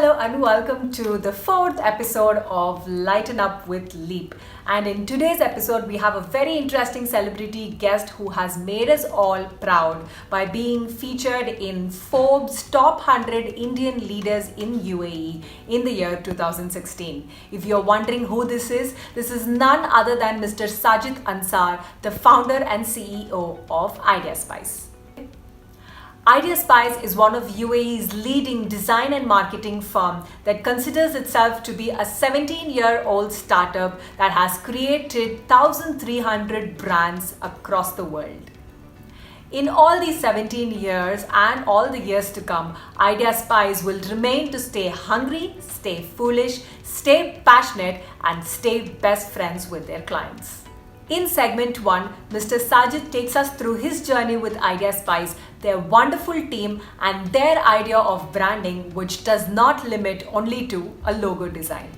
Hello and welcome to the fourth episode of Lighten Up with Leap. And in today's episode, we have a very interesting celebrity guest who has made us all proud by being featured in Forbes Top 100 Indian Leaders in UAE in the year 2016. If you're wondering who this is none other than Mr. Sajith Ansar, the founder and CEO of IdeaSpice. IdeaSpice is one of UAE's leading design and marketing firm that considers itself to be a 17-year-old startup that has created 1,300 brands across the world. In all these 17 years and all the years to come, IdeaSpice will remain to stay hungry, stay foolish, stay passionate, and stay best friends with their clients. In segment 1, Mr. Sajith takes us through his journey with IdeaSpice, their wonderful team, and their idea of branding, which does not limit only to a logo design.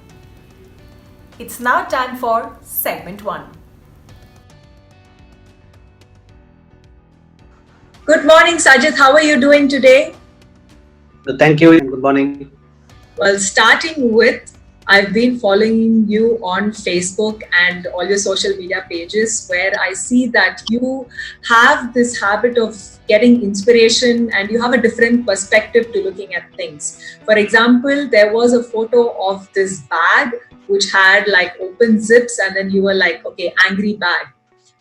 It's now time for segment 1. Good morning, Sajith. How are you doing today? Thank you. Good morning. Well, starting with, I've been following you on Facebook and all your social media pages where I see that you have this habit of getting inspiration and you have a different perspective to looking at things. For example, there was a photo of this bag which had like open zips and then you were like, okay, angry bag.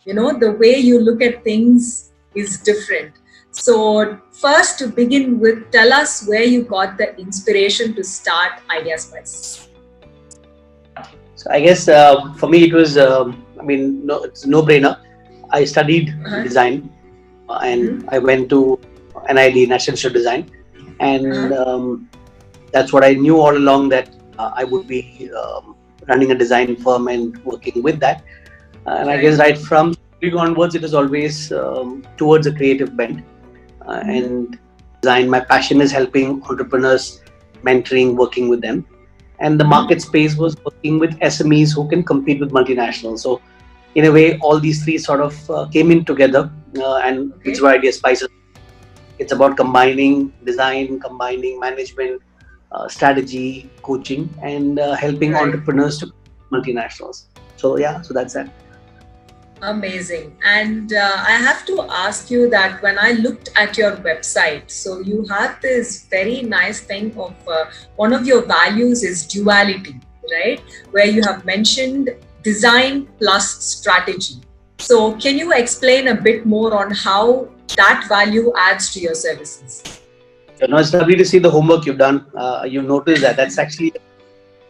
You know, the way you look at things is different. So first to begin with, tell us where you got the inspiration to start IdeaSpice. So I guess for me it was, it's no brainer. I studied design and I went to NID, National Institute of Design, and that's what I knew all along, that I would be running a design firm and working with that. And I guess right from onwards, it is always towards a creative bent. And design, my passion is helping entrepreneurs, mentoring, working with them. And the market space was working with SMEs who can compete with multinationals. So in a way, all these three sort of came in together, and it's why IdeaSpice. It's about combining design, combining management, strategy, coaching, and helping entrepreneurs to multinationals. So that's that. Amazing. And I have to ask you that when I looked at your website, so you have this very nice thing of one of your values is duality, right? Where you have mentioned design plus strategy. So can you explain a bit more on how that value adds to your services? It's lovely to see the homework you've done. You noticed that that's actually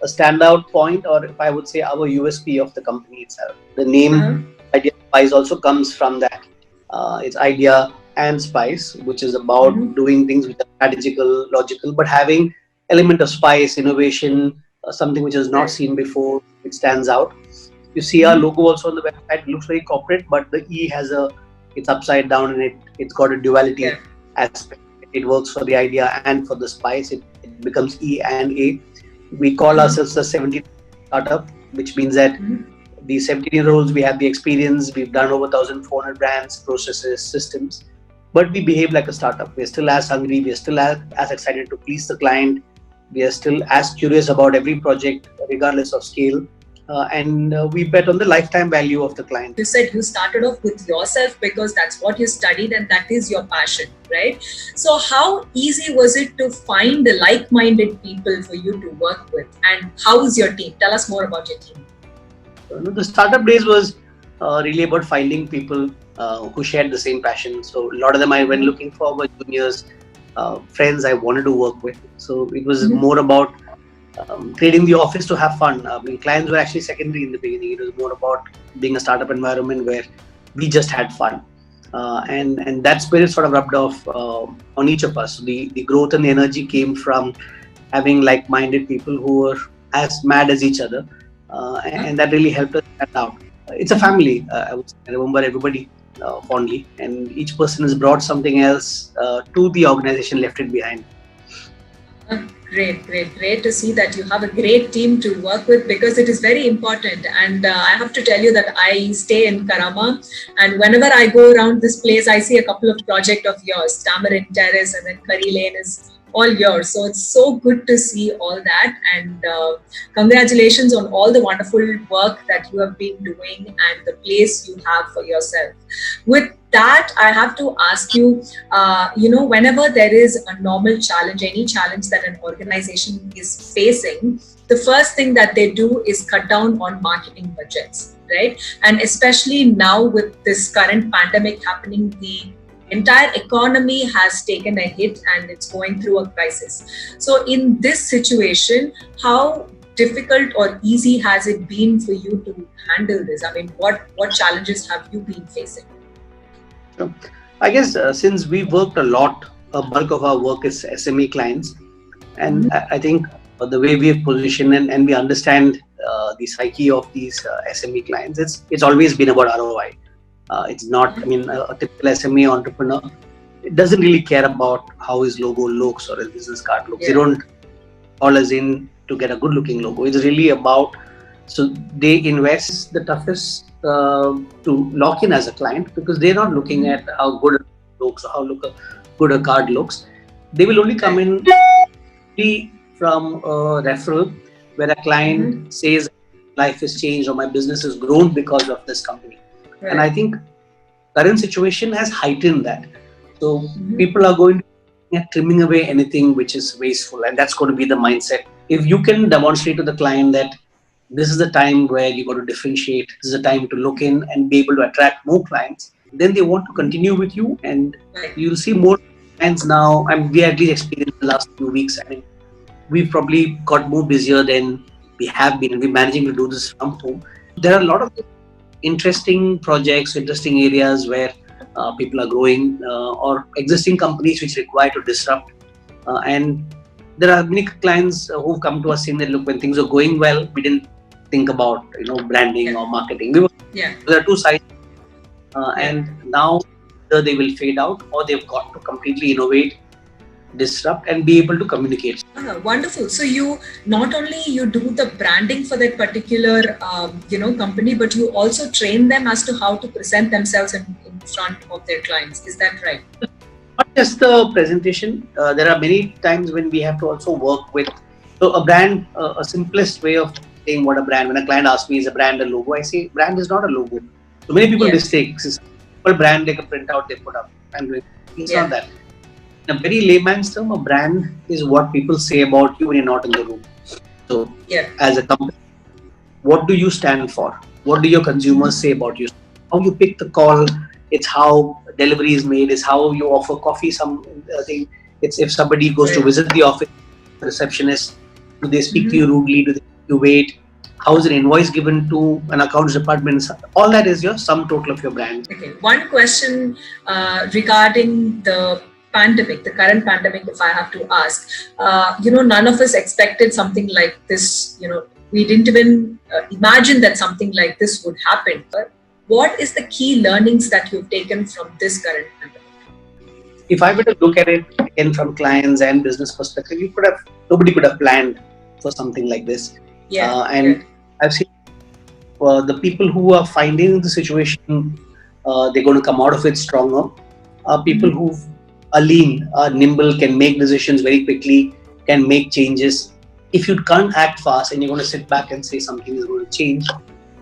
a standout point, or if I would say our USP of the company itself. The name IdeaSpice also comes from that. It's idea and spice, which is about doing things which are strategical, logical, but having element of spice, innovation, something which is not seen before. It stands out. You see our logo also on the website. It looks very corporate, but the E it's upside down and it's got a duality aspect. It works for the idea and for the spice. It becomes E and A. We call ourselves a 17 startup, which means that the 17-year-olds, we have the experience, we've done over 1,400 brands, processes, systems, but we behave like a startup. We're still as hungry, we're still as excited to please the client, we are still as curious about every project, regardless of scale, and we bet on the lifetime value of the client. You said you started off with yourself because that's what you studied and that is your passion, right? So how easy was it to find the like-minded people for you to work with, and how is your team? Tell us more about your team. The startup days was really about finding people who shared the same passion. So a lot of them I went looking for were juniors, friends I wanted to work with. So it was more about creating the office to have fun. Clients were actually secondary in the beginning. It was more about being a startup environment where we just had fun. And that spirit sort of rubbed off on each of us. The growth and the energy came from having like-minded people who were as mad as each other. And that really helped us stand out. It's a family. I remember everybody fondly, and each person has brought something else to the organization, left it behind. Great to see that you have a great team to work with, because it is very important. And I have to tell you that I stay in Karama, and whenever I go around this place, I see a couple of projects of yours. Tamarind Terrace and then Curry Lane is all yours. So it's so good to see all that, and congratulations on all the wonderful work that you have been doing and the place you have for yourself. With that, I have to ask you, whenever there is a normal challenge, any challenge that an organization is facing, the first thing that they do is cut down on marketing budgets, right? And especially now with this current pandemic happening, the entire economy has taken a hit and it's going through a crisis. So in this situation, how difficult or easy has it been for you to handle this? I mean, what challenges have you been facing? So, I guess since we worked a lot, a bulk of our work is SME clients, and I think the way we have positioned and we understand the psyche of these SME clients, it's always been about ROI. It's not, I mean, a typical SME entrepreneur, it doesn't really care about how his logo looks or his business card looks. They don't call us in to get a good looking logo. It's really about, so they invest the toughest to lock in as a client, because they're not looking at how good it looks or how good a card looks. They will only come in from a referral where a client says life has changed or my business has grown because of this company. And I think current situation has heightened that. So people are going to be trimming away anything which is wasteful, and that's going to be the mindset. If you can demonstrate to the client that this is the time where you got to differentiate, this is the time to look in and be able to attract more clients, then they want to continue with you, and you'll see more clients now. And we at least experienced the last few weeks. I mean, we've probably got more busier than we have been, and we're managing to do this from home. There are a lot of interesting projects, interesting areas where people are growing, or existing companies which require to disrupt. And there are many clients who've come to us saying that, look, when things are going well, we didn't think about branding or marketing. There are two sides, and now either they will fade out or they've got to completely innovate, disrupt, and be able to communicate. Wonderful. So you not only you do the branding for that particular company, but you also train them as to how to present themselves in front of their clients. Is that right? Not just the presentation. There are many times when we have to also work with a brand. A simplest way of saying what a brand. When a client asks me, is a brand a logo? I say brand is not a logo. So many people mistake. It's a brand like a printout they put up. It's not that. In a very layman's term, a brand is what people say about you when you're not in the room. So, as a company, what do you stand for? What do your consumers say about you? How you pick the call, it's how delivery is made, it's how you offer coffee. It's if somebody goes to visit the office, the receptionist, do they speak to you rudely? Do they make you wait? How is an invoice given to an accounts department? All that is your sum total of your brand. Okay. One question regarding the pandemic, the current pandemic, if I have to ask, none of us expected something like this. We didn't even imagine that something like this would happen. But what is the key learnings that you've taken from this current pandemic? If I were to look at it again from clients and business perspective, nobody could have planned for something like this. I've seen the people who are finding the situation, they're going to come out of it stronger. People who are lean, are nimble, can make decisions very quickly, can make changes. If you can't act fast and you're going to sit back and say something is going to change,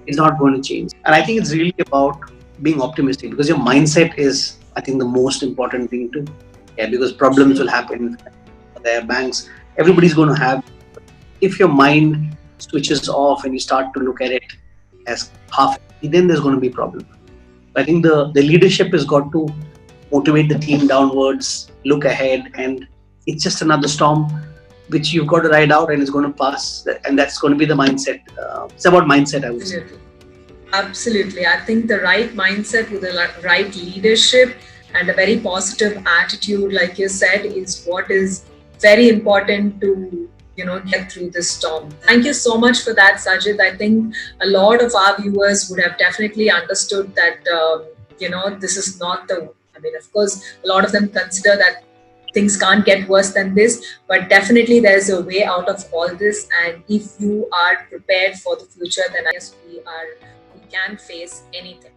it's not going to change. And I think it's really about being optimistic, because your mindset is, I think, the most important thing too. Because problems will happen. There are banks, everybody's going to have. If your mind switches off and you start to look at it as half, then there's going to be problem. I think the leadership has got to motivate the team downwards, look ahead, and it's just another storm which you've got to ride out, and it's going to pass, and that's going to be the mindset. It's about mindset, I would say. Absolutely. I think the right mindset with the right leadership and a very positive attitude, like you said, is what is very important to get through this storm. Thank you so much for that, Sajith. I think a lot of our viewers would have definitely understood that this is not of course, a lot of them consider that things can't get worse than this, but definitely there's a way out of all this. And if you are prepared for the future, then I guess we can face anything.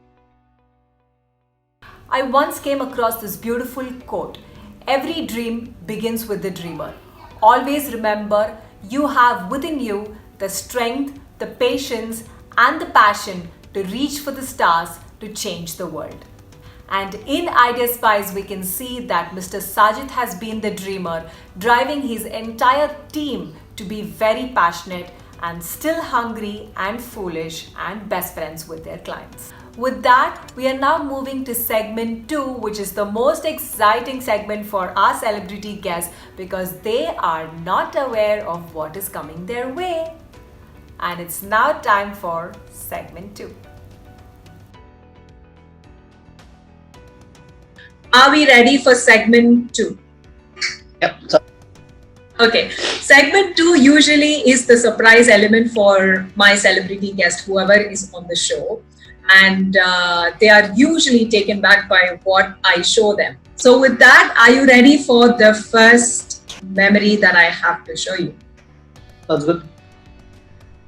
I once came across this beautiful quote. every dream begins with the dreamer. Always remember, you have within you the strength, the patience, and the passion to reach for the stars to change the world. And in IdeaSpice, we can see that Mr. Sajith has been the dreamer, driving his entire team to be very passionate and still hungry and foolish and best friends with their clients. With that, we are now moving to segment 2, which is the most exciting segment for our celebrity guests because they are not aware of what is coming their way. And it's now time for segment 2. Are we ready for segment 2? Yep. So, Okay, segment 2 usually is the surprise element for my celebrity guest, whoever is on the show. And they are usually taken back by what I show them. So with that, are you ready for the first memory that I have to show you? sounds good.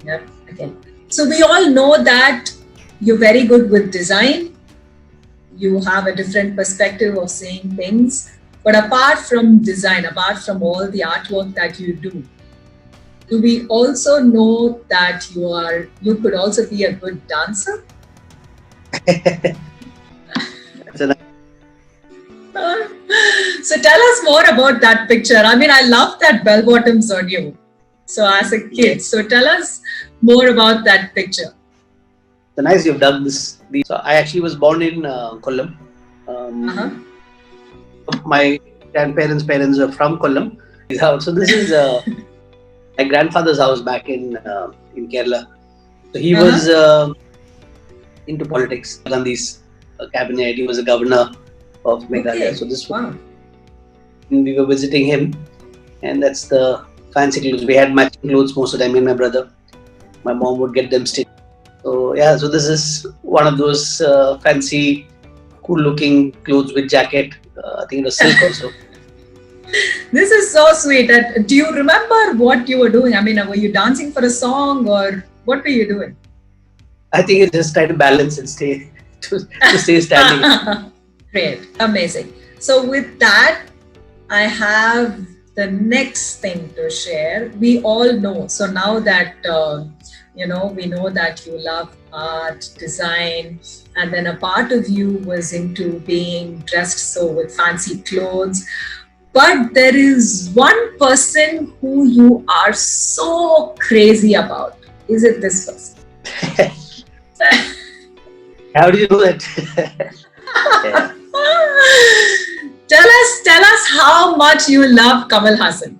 Yep. Okay. So we all know that you're very good with design. You have a different perspective of seeing things. But apart from design, apart from all the artwork that you do we also know that you could also be a good dancer? So tell us more about that picture. I mean, I love that bell bottoms on you. So as a kid, so tell us more about that picture. So nice you've done this. So I actually was born in Kollam. My grandparents' parents are from Kollam. So this is my grandfather's house back in Kerala. So he was into politics. Gandhi's cabinet. He was a governor of Meghalaya. Okay. So this Wow. we were visiting him, and that's the fancy clothes. We had matching clothes most of the time. Me and my brother. My mom would get them stitched. So yeah, so this is one of those fancy, cool-looking clothes with jacket. I think it was silk also. This is so sweet. Do you remember what you were doing? I mean, were you dancing for a song or what were you doing? I think it's just trying to balance and stay standing. Great. Amazing. So with that, I have the next thing to share. We all know. So now that, we know that you love art, design, and then a part of you was into being dressed so with fancy clothes. But there is one person who you are so crazy about. Is it this person? How do you know that? Yeah. Tell us how much you love Kamal Hassan.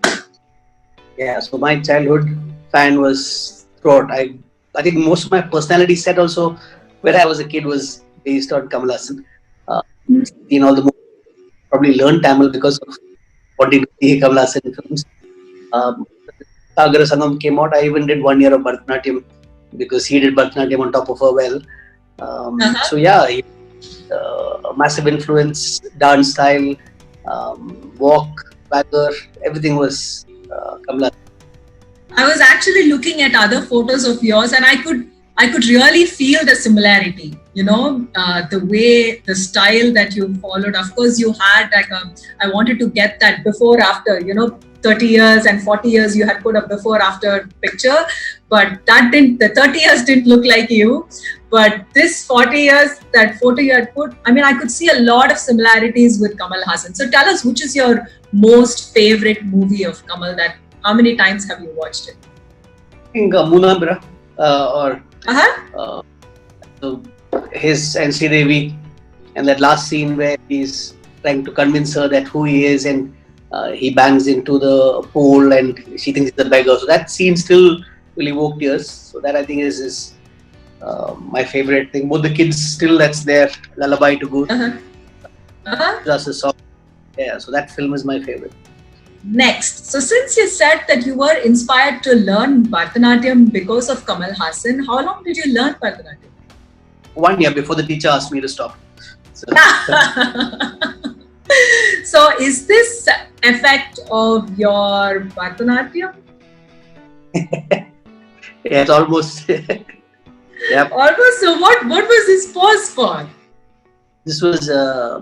Yeah, so my childhood fan was throughout. I think most of my personality set also when I was a kid was based on Kamal Hassan. Seen all the movies, probably learned Tamil because of wanting to see Kamal Hassan films. Sagara Sangamam came out. I even did 1 year of Bharatanatyam because he did Bharatanatyam on top of her well. So yeah, massive influence, dance style, walk, bagger, everything was Kamal Hassan. I was actually looking at other photos of yours, and I could really feel the similarity. The way, the style that you followed. Of course, you had I wanted to get that before after. 30 years and 40 years you had put a before after picture, but the 30 years didn't look like you. But this 40 years, that photo you had put, I mean, I could see a lot of similarities with Kamal Hassan. So tell us, which is your most favorite movie of Kamal? How many times have you watched it? I think Munabra so his and Sridevi, and that last scene where he's trying to convince her that who he is, and he bangs into the pool and she thinks he's a beggar. So that scene still will evoke tears. So that I think is my favorite thing. Both the kids still, that's their lullaby to go. Just a song. Yeah, so that film is my favorite. Next, so since you said that you were inspired to learn Bharatanatyam because of Kamal Hassan, how long did you learn Bharatanatyam? 1 year before the teacher asked me to stop. So, so is this effect of your Bharatanatyam? yeah, it's almost. Yep. Almost. So what was this pose for? This was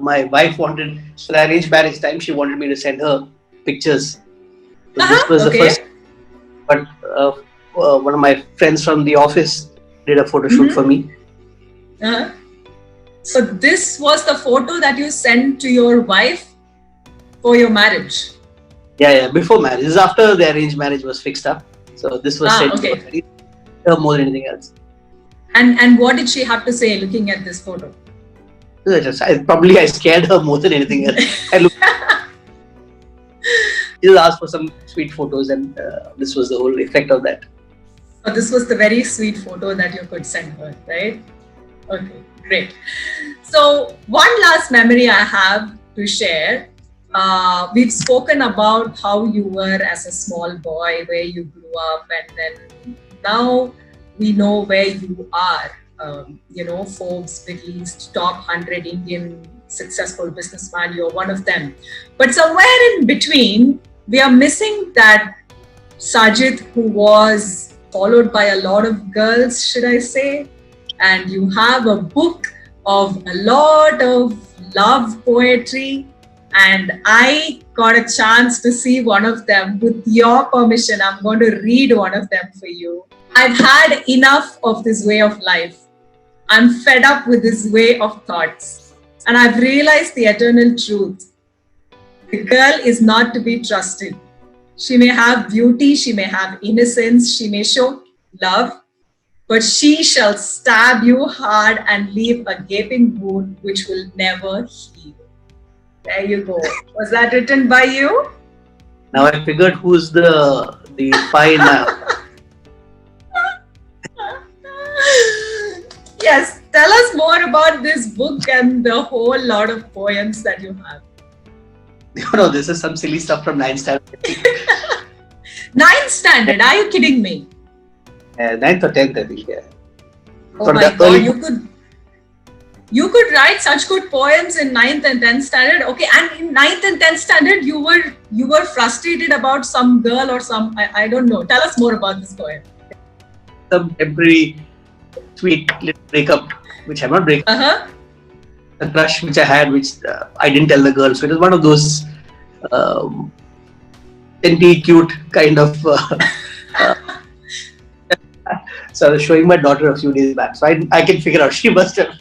my wife wanted, for the arranged marriage time, she wanted me to send her pictures. So this was the first, but one of my friends from the office did a photo shoot for me. So this was the photo that you sent to your wife for your marriage? Yeah, before marriage. This is after the arranged marriage was fixed up. So this was sent to her more than anything else. And what did she have to say looking at this photo? I scared her more than anything else. She just asked for some sweet photos, and this was the whole effect of that. So this was the very sweet photo that you could send her, right? Okay, great. So one last memory I have to share. We've spoken about how you were as a small boy, where you grew up, and then now we know where you are. Forbes Middle East top 100 Indian successful businessman, you're one of them. But somewhere in between, we are missing that Sajith who was followed by a lot of girls, should I say? And you have a book of a lot of love poetry. And I got a chance to see one of them. With your permission, I'm going to read one of them for you. I've had enough of this way of life. I'm fed up with this way of thoughts. And I've realized the eternal truth. The girl is not to be trusted. She may have beauty, she may have innocence, she may show love, but she shall stab you hard and leave a gaping wound which will never heal. There you go. Was that written by you? Now I figured who's the spy now. Yes, tell us more about this book and the whole lot of poems that you have. No, this is some silly stuff from 9th standard. 9th standard? Are you kidding me? 9th or 10th, I think. Yeah. Oh from my God, you could write such good poems in 9th and 10th standard. Okay, and in 9th and 10th standard, you were frustrated about some girl or some, I don't know. Tell us more about this poem. Some temporary sweet little breakup, which I'm not breaking. A crush which I had, which I didn't tell the girl. So it was one of those cute kind of. So I was showing my daughter a few days back. So I can figure out she must have.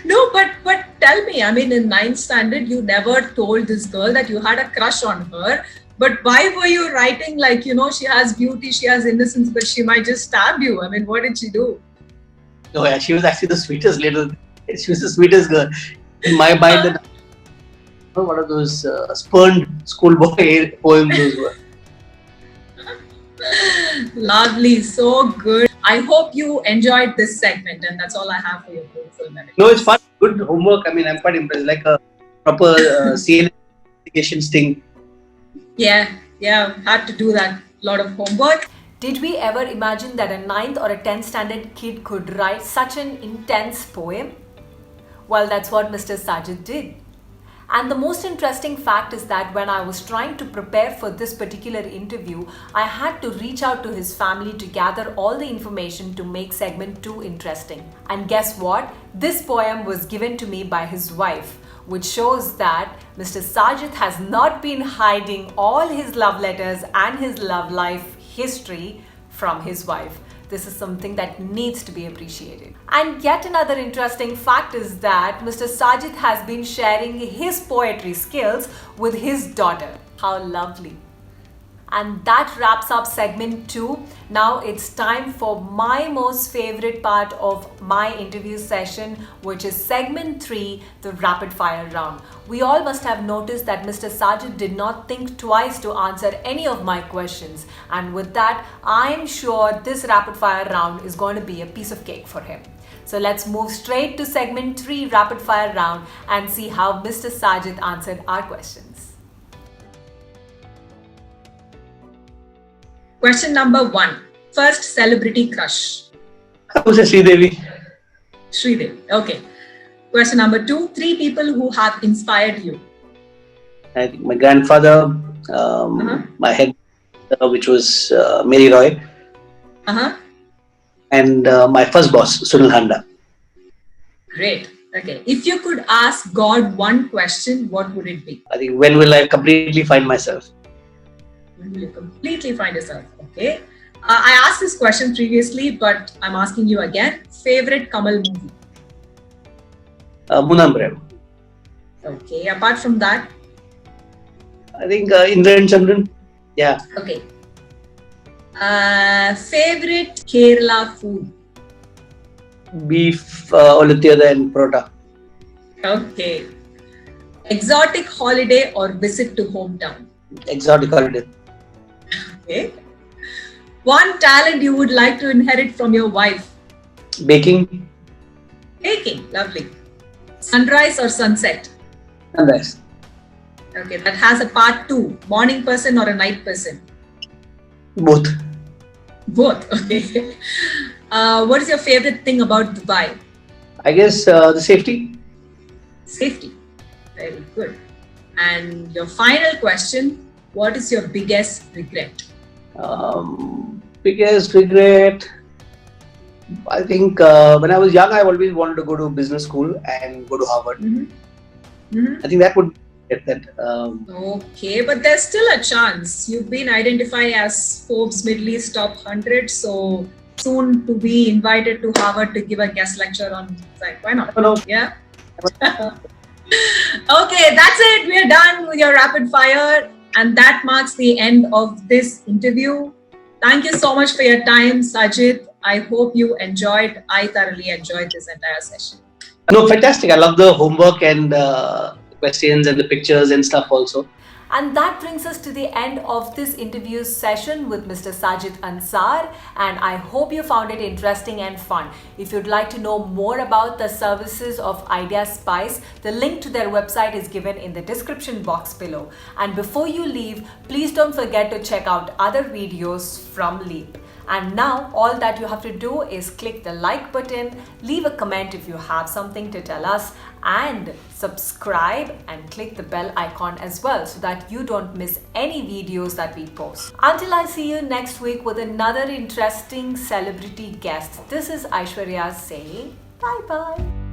No, but tell me. I mean, in 9th standard, you never told this girl that you had a crush on her. But why were you writing like, she has beauty, she has innocence, but she might just stab you? I mean, what did she do? No, yeah, she was actually the sweetest she was the sweetest girl. In my mind, one of those spurned schoolboy poems those were. Lovely, so good. I hope you enjoyed this segment, and that's all I have for your beautiful memory. No, it's fun. Good homework. I mean, I'm quite impressed. Like a proper CNN investigation sting. Yeah, had to do that. Lot of homework. Did we ever imagine that a 9th or a 10th standard kid could write such an intense poem? Well, that's what Mr. Sajith did. And the most interesting fact is that when I was trying to prepare for this particular interview, I had to reach out to his family to gather all the information to make segment 2 interesting. And guess what? This poem was given to me by his wife, which shows that Mr. Sajith has not been hiding all his love letters and his love life history from his wife. This is something that needs to be appreciated. And yet another interesting fact is that Mr. Sajith has been sharing his poetry skills with his daughter. How lovely. And that wraps up segment 2. Now it's time for my most favorite part of my interview session, which is segment 3, the rapid fire round. We all must have noticed that Mr. Sajith did not think twice to answer any of my questions. And with that, I'm sure this rapid fire round is going to be a piece of cake for him. So let's move straight to segment 3, rapid fire round, and see how Mr. Sajith answered our questions. Question number 1. First celebrity crush. I would say Sridevi. Sridevi. Okay. Question number 2. 3 people who have inspired you. I think my grandfather, my head, which was Mary Roy, and my first boss, Sunil Handa. Great. Okay. If you could ask God one question, what would it be? I think, when will I completely find myself? When will you completely find yourself? Okay. I asked this question previously, but I'm asking you again. Favorite Kamal movie? Munambrem. Okay. Apart from that, I think Indra and Chandran. Yeah. okay. Favorite Kerala food? Beef, Olutiyada and Prota. Okay. Exotic holiday or visit to hometown? Exotic holiday. Okay. One talent you would like to inherit from your wife? Baking. Baking. Lovely. Sunrise or sunset? Sunrise. Okay, that has a part 2. Morning person or a night person? Both. Both. Okay. What is your favorite thing about Dubai? I guess the safety. Safety. Very good. And your final question, what is your biggest regret? Biggest regret. I think when I was young, I always wanted to go to business school and go to Harvard. I think that would get that. Okay, but there's still a chance. You've been identified as Forbes Middle East Top 100, so soon to be invited to Harvard to give a guest lecture on design. Why not? No. Yeah. Okay, that's it. We're done with your rapid fire, and that marks the end of this interview. Thank you so much for your time, Sajith. I hope you enjoyed. I thoroughly enjoyed this entire session. No, fantastic. I love the homework and the questions and the pictures and stuff also. And that brings us to the end of this interview session with Mr. Sajith Ansar, and I hope you found it interesting and fun. If you'd like to know more about the services of IdeaSpice, the link to their website is given in the description box below. And before you leave, please don't forget to check out other videos from Leap. And now all that you have to do is click the like button, leave a comment if you have something to tell us, and subscribe and click the bell icon as well so that you don't miss any videos that we post. Until I see you next week with another interesting celebrity guest, this is Aishwarya saying bye bye.